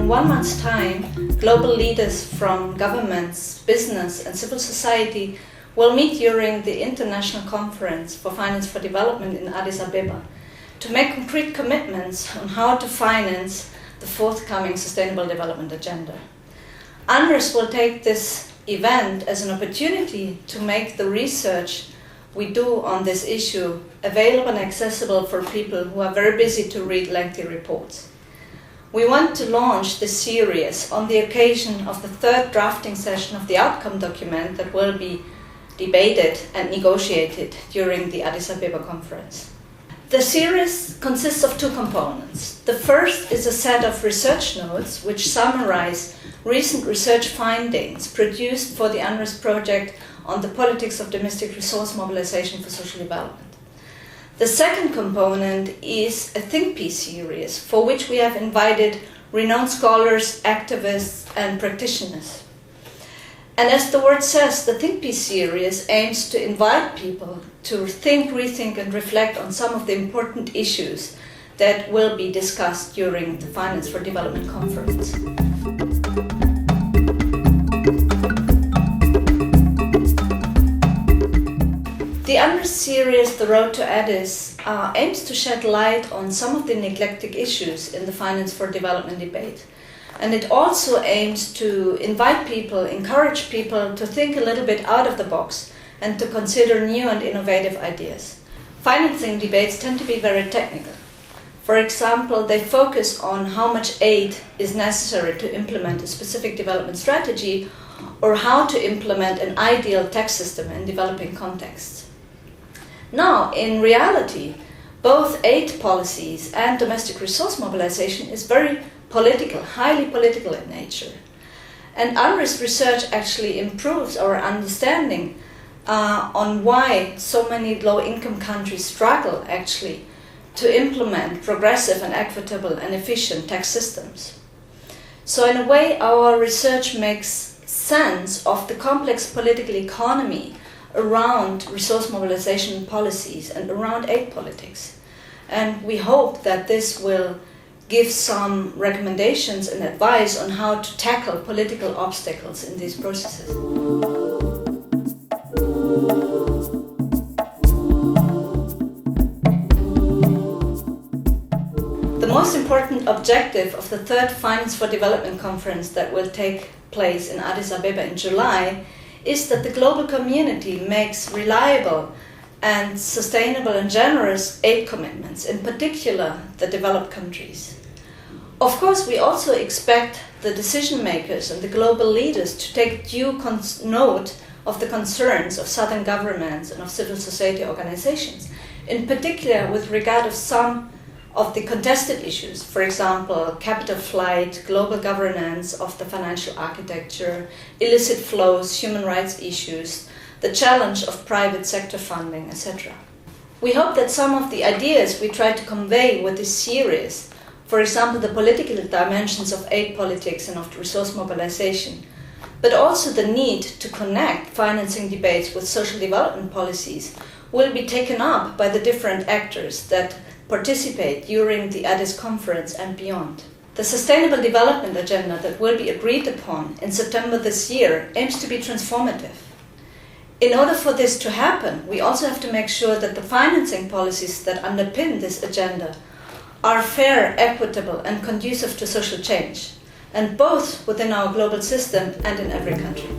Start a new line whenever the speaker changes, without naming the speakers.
in 1 month's time, global leaders from governments, business and civil society will meet during the International Conference for Finance for Development in Addis Ababa to make concrete commitments on how to finance the forthcoming Sustainable Development Agenda. UNRISD will take this event as an opportunity to make the research we do on this issue available and accessible for people who are very busy to read lengthy reports. We want to launch this series on the occasion of the third drafting session of the outcome document that will be debated and negotiated during the Addis Ababa conference. The series consists of two components. The first is a set of research notes which summarize recent research findings produced for the UNRISD project on the politics of domestic resource mobilization for social development. The second component is a think piece series for which we have invited renowned scholars, activists and practitioners. And as the word says, the think piece series aims to invite people to think, rethink and reflect on some of the important issues that will be discussed during the Finance for Development Conference. The UNRISD series, The Road to Addis, aims to shed light on some of the neglected issues in the Finance for Development debate. And it also aims to invite people, encourage people to think a little bit out of the box and to consider new and innovative ideas. Financing debates tend to be very technical. For example, they focus on how much aid is necessary to implement a specific development strategy or how to implement an ideal tax system in developing contexts. Now, in reality, both aid policies and domestic resource mobilization is very political, highly political in nature. And UNRISD research actually improves our understanding on why so many low-income countries struggle actually to implement progressive and equitable and efficient tax systems. So in a way, our research makes sense of the complex political economy around resource mobilization policies and around aid politics. And we hope that this will give some recommendations and advice on how to tackle political obstacles in these processes. The most important objective of the third Finance for Development Conference that will take place in Addis Ababa in July is that the global community makes reliable and sustainable and generous aid commitments, in particular the developed countries. Of course, we also expect the decision makers and the global leaders to take due note of the concerns of southern governments and of civil society organizations, in particular with regard of some of the contested issues, for example, capital flight, global governance of the financial architecture, illicit flows, human rights issues, the challenge of private sector funding, etc. We hope that some of the ideas we try to convey with this series, for example, the political dimensions of aid politics and of resource mobilization, but also the need to connect financing debates with social development policies, will be taken up by the different actors that participate during the Addis conference and beyond. The Sustainable Development Agenda that will be agreed upon in September this year aims to be transformative. In order for this to happen, we also have to make sure that the financing policies that underpin this agenda are fair, equitable and conducive to social change, and both within our global system and in every country.